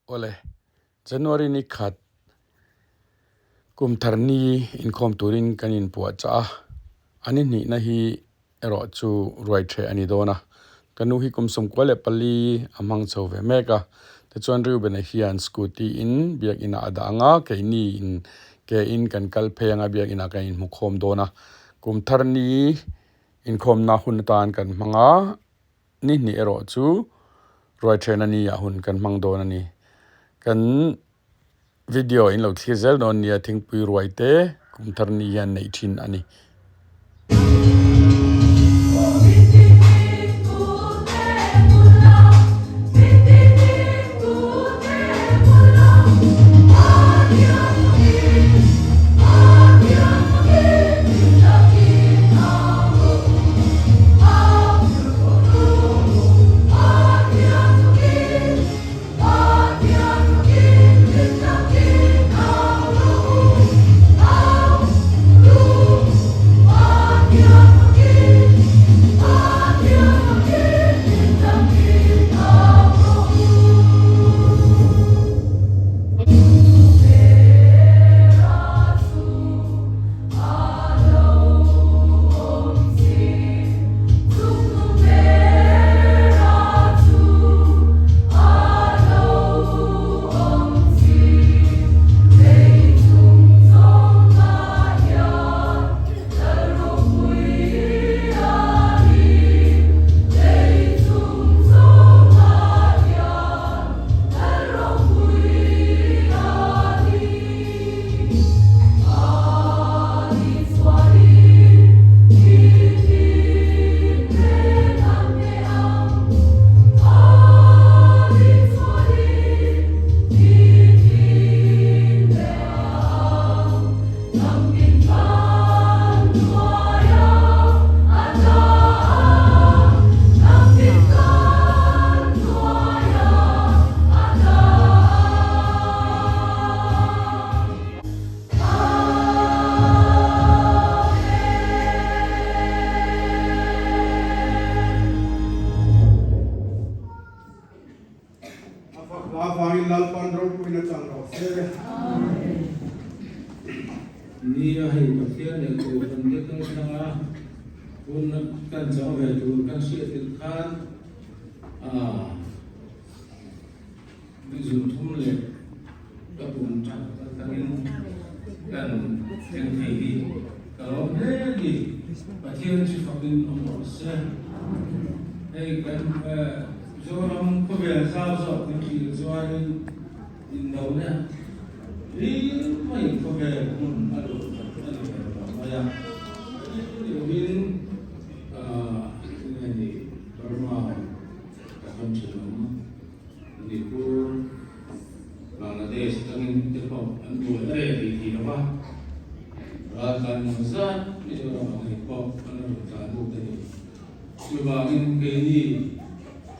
ole January ni khat kum tharni in khom turin kanin puwa cha ani ni na hi ero chu ruai the ani dona kanu hi kum som kwale pali amang chove meka te chuan riu bena hian scooty in biak ina adanga ke ni in ke in kan kal phenga biak ina ka in mu khom dona kum tharni in khom na hun tan kan manga ni ero chu ruai the na ni ya hun kan mang dona ni kan video in lo thizal non nia THINGPUI ruai te kum tharni hian nei thin ani ni hay bậc thiên để cổ phần cái công năng là vốn cần giáo về chủ các sự tiền khan ví dụ thung lệ các vùng trạm các cần thiên thầy đi có hết đi và thiên chỉ phát triển ở một xe hay cần do ông có vẻ sao rõ thì chỉ do anh in đầu nè ý mấy có vẻ cũng ở độ mà ya điều biến này Burma các con chỉ nói đi cô Bangladesh tăng tiếp tục ăn buổi đây thì nó và cần ra bây giờ là người có ăn cả bộ đây chưa bao nhiêu cái gì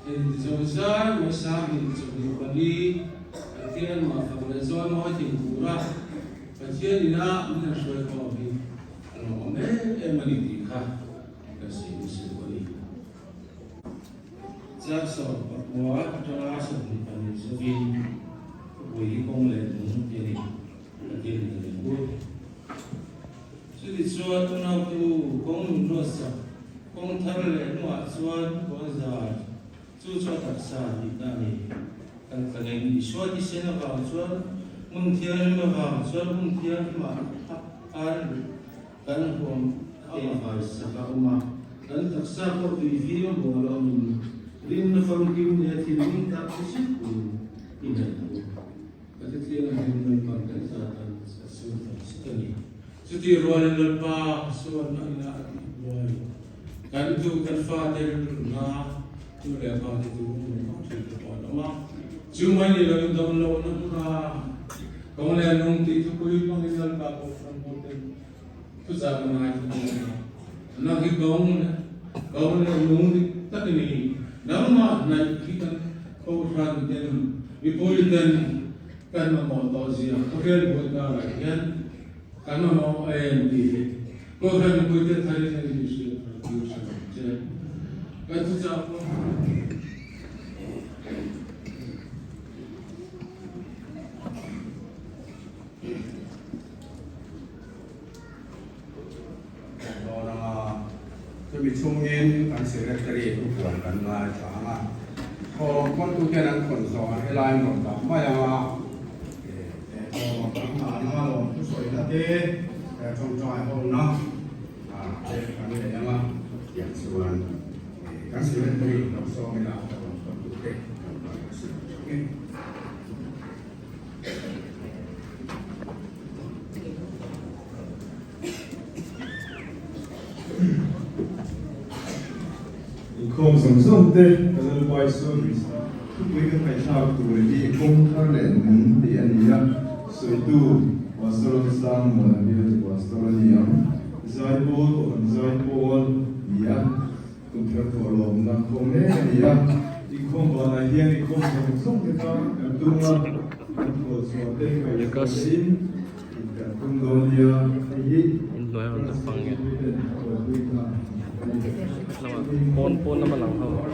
thì giờ ra mới sáng thì chúng ta đi tiền mà phải là do mọi chuyện cũ ra và tiền đi ra mình là soi khó đi nó mấy em mà đi thì khác là sự có đi ra sau quá cho ra sau thì phải giáo viên buổi công lệ cũng thế này là tiền là vui chứ thì xưa tôi nào tu công rất sao công thằng lệ nó xưa có giờ chú cho thật xa thì ta này cần phải đi xóa đi xem nó vào xóa mông thiên mà vào xóa mông thiên mà ăn cần không tiền phải sắp mà cần thật xa có tùy video bộ là mình riêng nó phong kim này thì mình ta có sức của in này cái thứ kia là mình còn cái gì là sự thật này sự thì rồi là ba số nó là rồi cần tu cần pha để nó tu để pha để tu nó chỉ có đó mà chứ mấy người làm đồng lâu nó cũng là công nghệ nông thị thu quý bằng cái dân bà bộ phần bộ tình thu giả bằng ai thu quý nó cái công nghệ nông thị tất cả này nếu mà này khi cần câu phần tiền vì politan cần mà một tòa gì có thể là một cái là hiện cần mà một em thì có thể là một cái thay thế thì sẽ phải cái thu giả มีช่วงเย็นการเสด็จกรีดผู้ป่วยกันมาช้างพอคนทุกอย่างนั้นคนสอนให้ลายหมดต่อไม่มาพอทำงานมาลงผู้สวยนาทีแต่ชมจอยห้องเนาะการนี้ได้มาอย่างส่วนการเสด็จกรีดเราซ้อมไม่ได้แต่คนทุกเด็กการเสด็จกรีดคงสงสารเด็กก็เลยไปส่วนทุกวีก็ไปชาวตัวที่คงทะเลมุนที่อันนี้สวยดูวัสดุสร้างมันเดียววัสดุนี้ใจโบนใจโบนเนี่ยคุณเพื่อนตัวลมนั่งคงเล่นเนี่ยอีกคงบอลอะไรอีกคงสงสารเด็กก็ดูนะตัวส่วนเด็กไปก็สิ้นคุณโดนเนี่ยที่ร้อยมันจะฟังไงpon nó mà lòng không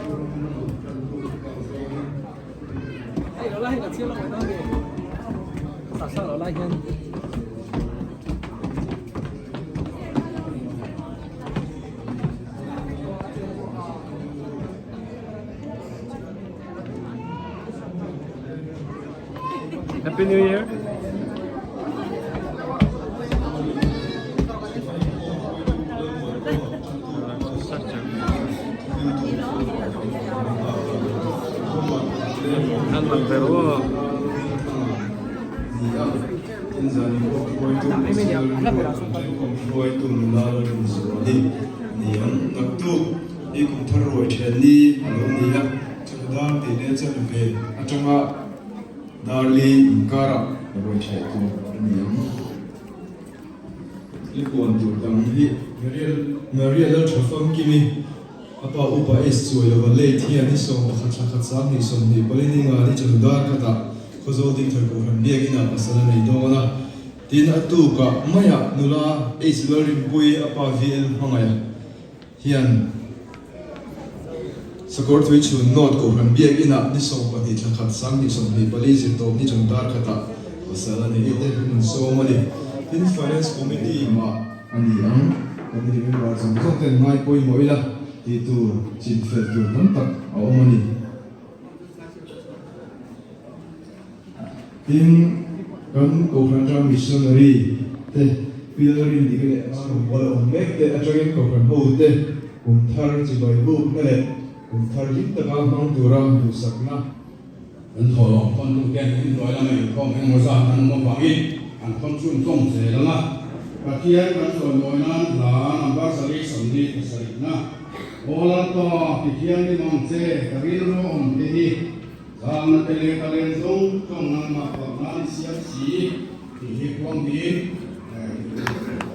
ai nó lại cả chiêu nó phải đâu đi tại sao nó lại hơn Happy New Year. Pero foi tumlar ni niam naktu ikum tharoi theni alonia chudam te ne chanbe atanga darli inkara roi thaitu niam likon tu dang hi Mariel thafam kimi apa upa is chuai lo le thia ni so khat sang ni som ni polini nga ni chudar kata khozo ding thar ko han biak ina pasala nei do na tin atu ka maya nula is learning pui apa vil hangaya hian sakor thui chu not ko han biak ina ni so pa ni khat sang ni som ni poli jin to ni chudar kata pasala nei ite mun so mani tin finance committee ma ani ang committee member song song ten mai pui moila itu cinta tu nampak awam ni. Tim kan kau missionary teh pilarin dikene wala umek teh ajaran kau kan ho teh kumthar cibai bu nele kumthar jitta ka hang turam tu sakna an tholo kon tu ken in roi la mai kom hang mo sa an mo bangi an kon chun kom se la na pakian kan so noi na la number sari samni sari na Ola to tikian ni mongse karino om tehi zaman tele kalen song tong nang ma pa na siap si ti kwang din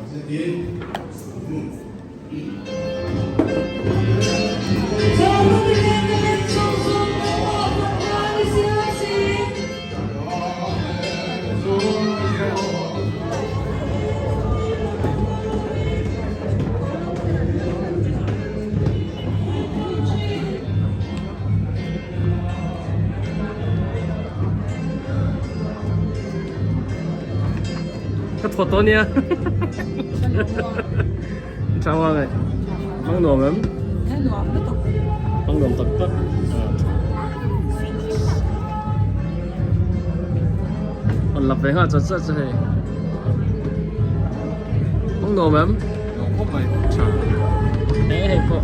setin cái photo nha sao vậy băng đồ lắm băng đồ tập tất còn lập về ha rất rất hay băng đồ lắm không phải chả thế hay không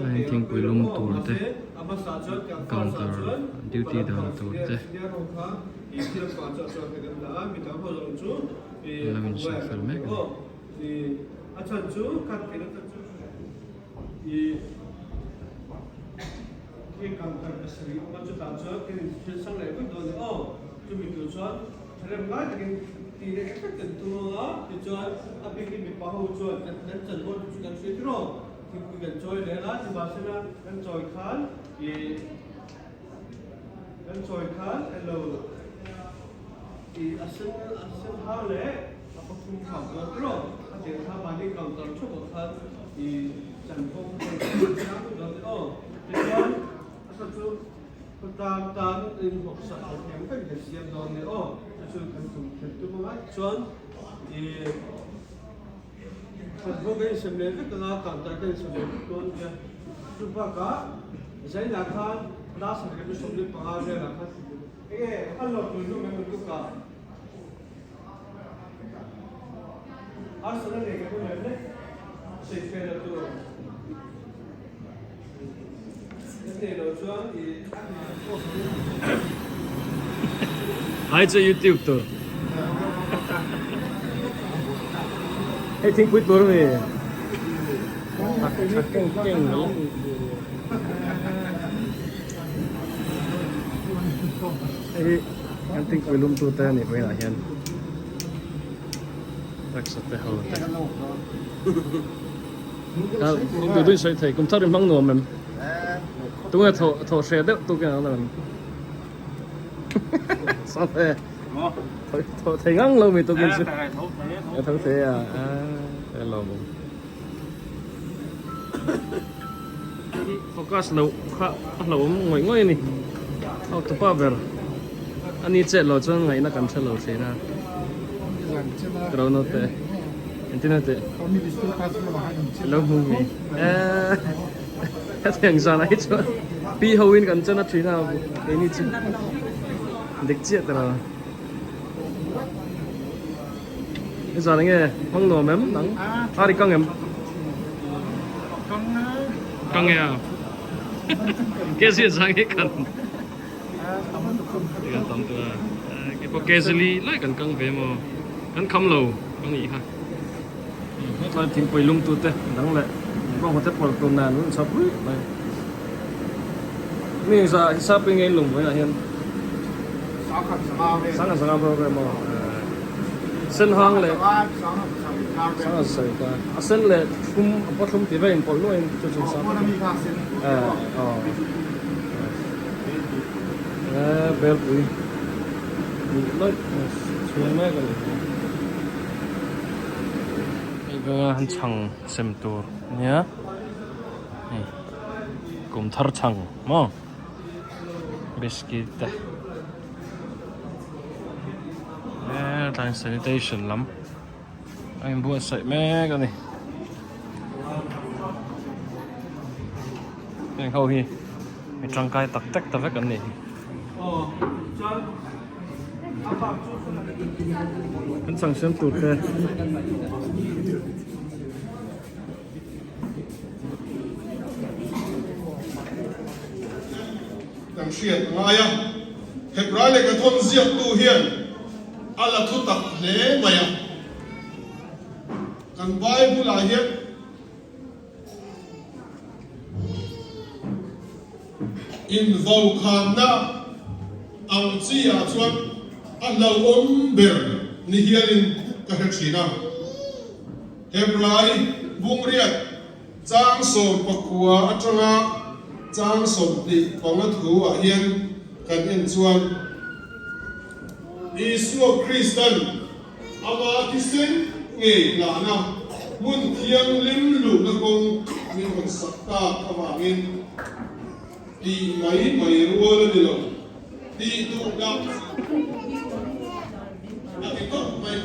Này THINGPUI lum tur te counter duty down tur te lamin shafel mek cái cầm cầm cái sử dụng nó cho tạo cho cái chuyên sang này vẫn còn nữa cho mình tự chọn thế là nói là cái thì cái cách tự tu nó thì cho áp cái mình bảo hộ cho nên chân con chúng ta suy rồi thì mình cần chơi để là thì bà sẽ là cần chơi khán thì cần chơi khán hello thì asen hao lệ apa pun khảo đó rồi thìถ้ามาที่กองตอนช่วงคันthì chẳng có cái sáng đó nữa thì cho tạm in học sản học kém cái cái xem đó nữa cho cần dùng cái tu mà chọn thì phần vô cái xem lên cái là cảm thấy cái xem lên con cái chụp cả giấy là khăn đa số cái xem lên bằng áo là khăn cái ăn lọt rồi mình cũng cả aslında ne gibi önemli şeyler oluyor. Ne şu an Ai chơi YouTube tur hey THINGPUI tur về keng lắm hey anh THINGPUI lum tur te ni vậy là hiền tak sa te hol te du du sai thei kum thar mang no mem tu nga tho she de tu cái nào sao thế tho thei ngang lâu mi tu cái gì thâu thế à thế lâu focus lâu khá lâu ngồi ngồi nè học tập ba ver anh ấy chết lâu cho ngày nó cầm chết lâu thế na Terus note, internet. Lâu movie. Cái thằng sao này chứ? Pi howin cần cho nó trí nào? Cái này chứ. Địch chết rồi. Cái sao này nghe? Không nổ mém nắng. À đi căng em. Căng nghe à? Cái gì sang cái cần? Cái cần tóm tua. Cái bộ cái gì lại cần căng về mà. Kan kam lâu kan gì ha thôi THINGPUI lum tu te đắng lại con có thể bỏ tuần nào nó sắp rồi mình giờ sắp bên ngay lùng với là hiện sáng ngày program mà sân hang lại sáng ngày sợi qua sân lại không bắt không tiền về bỏ luôn cho chúng sắp bel pui nói chuyện mấy cái han chang sem tur nia này cùng thar chang mo biscuit đang sanitation lắm anh buat sợi mẹ cái này anh khâu hi mình trăng cay tắc tắc tắc cái này han chang sem tur ke đằng xuyên ngay à hết ra lại cái thôn diệt tu hiền ala thu tập lễ mày à cần vai bu lại hiền in vào khan na ang chi à chuan ala ber ni hiền cái hết gì nào hết lại buông riết trang sồn pakua atanga trang sồn đi bằng thủ ở hiền cần in chuan Isu Kristen ama kisen nge la na mun thiang lim lu na kong min hon sakta kawangin di mai ruwa ni lo di tu da ati ko mai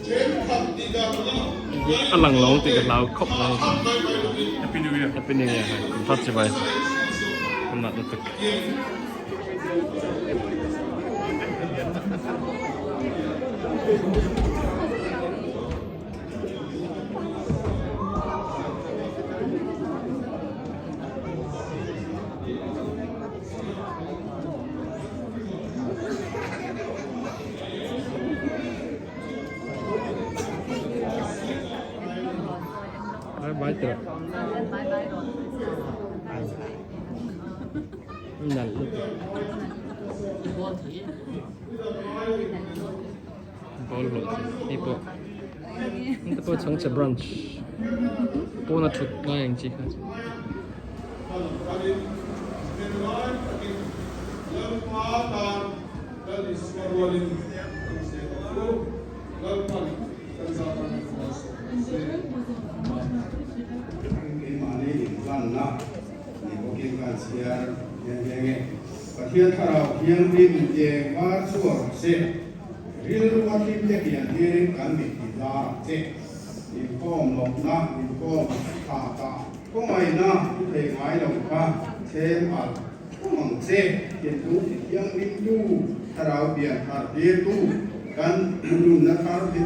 chen khap di da na ăn lằng lóng thì cái lao khóc này Happy New Year phát chỉ vậy không nạt được liter. Nal liter. Ball hot. Ipo. Ito po chang cha brunch. Po na chut nga yang chi.ประเทศไทยเพียงริมเจมาส่วนเสียริลวัดริมเจเพียงที่ริมกันมิติลาเจริมก้อมหลงนะริมก้อมตาตาก็ไม่นะเพลงไม้หลงป้าเชมอัดก็มังเจเห็นดูเพียงริมดูถ้าเราเปลี่ยนหาเดียดูกันดูนะครับดิ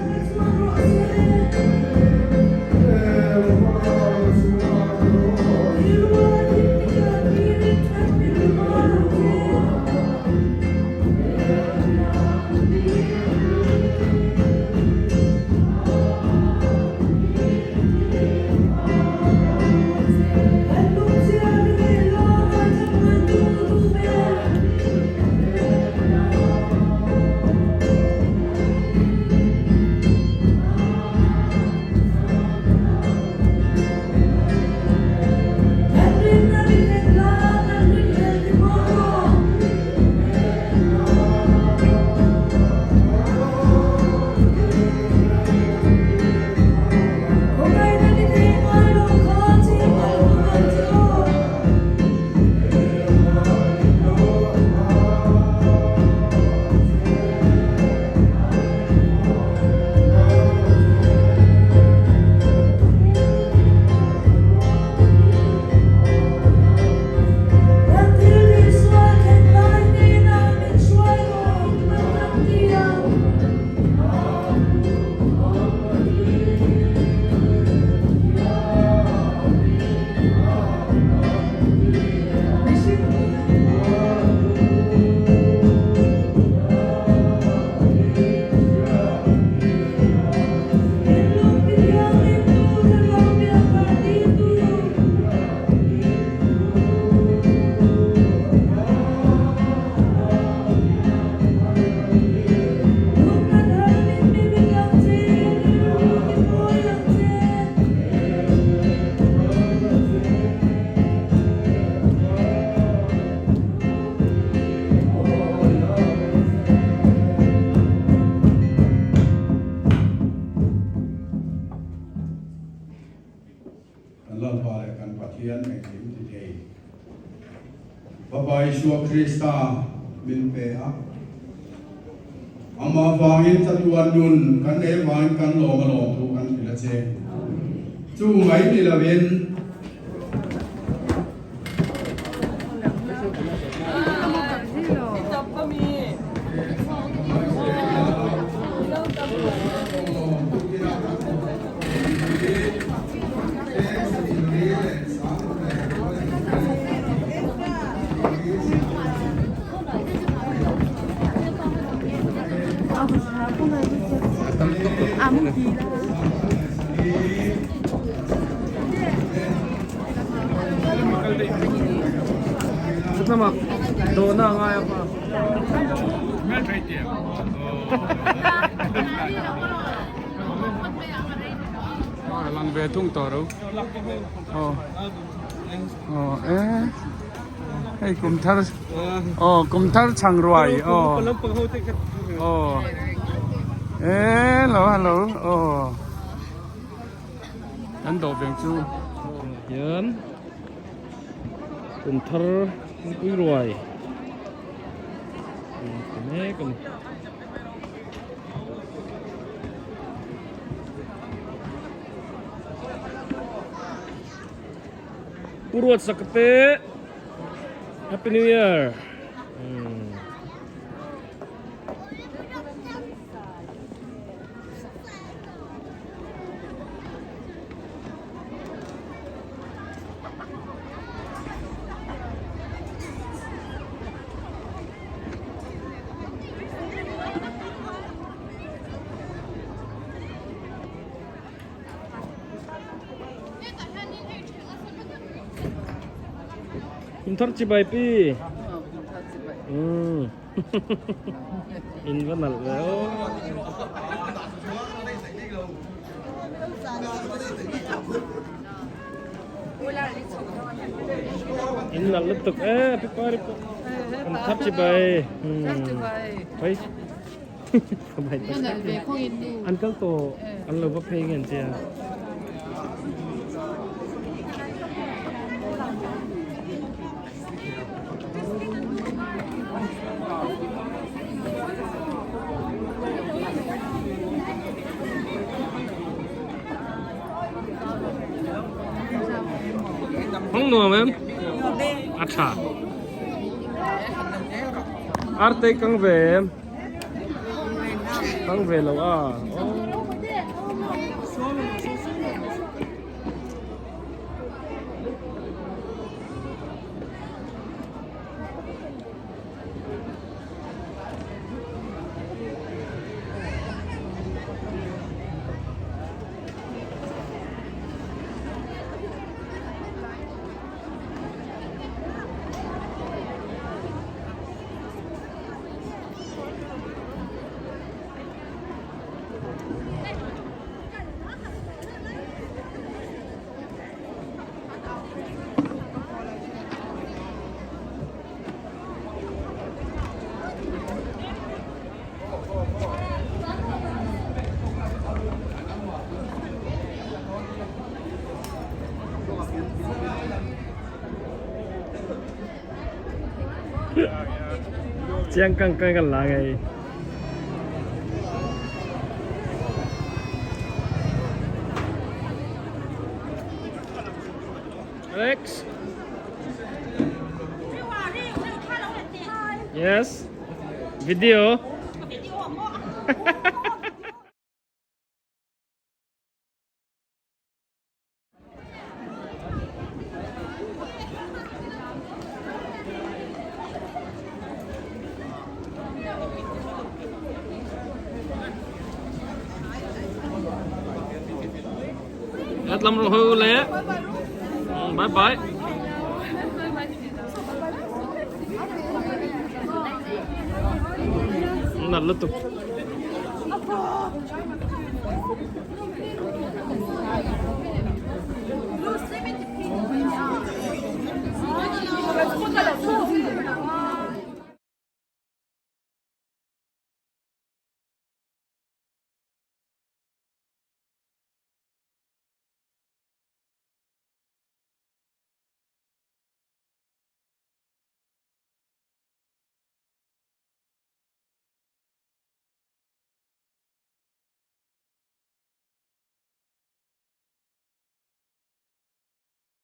Yeshua Krista min pe a ama wangin tatuan dun kan e wan kan lo ma lo tu kan pila che chu ngai ni la ven Sama dona nga apa? Lang betung toro. Hey kumthar chang ruai. Hello. Anh đồ biển chu. Yan. Kumthar THINGPUI Ruai. Kan. Purwat sakte. Happy New Year. in thar chi bai pi in vẫn nặng léo in nặng liên tục pi pari con thắt chi bai phải không phải ăn các tổ ăn lâu bắp phê nghe chưa không nuông em अच्छा arte căng về em căng về lâu à Chiang căng căng gần lại ngay Alex yes video Hết lắm rồi hư lẽ bye bye nặng liên tục Lu 70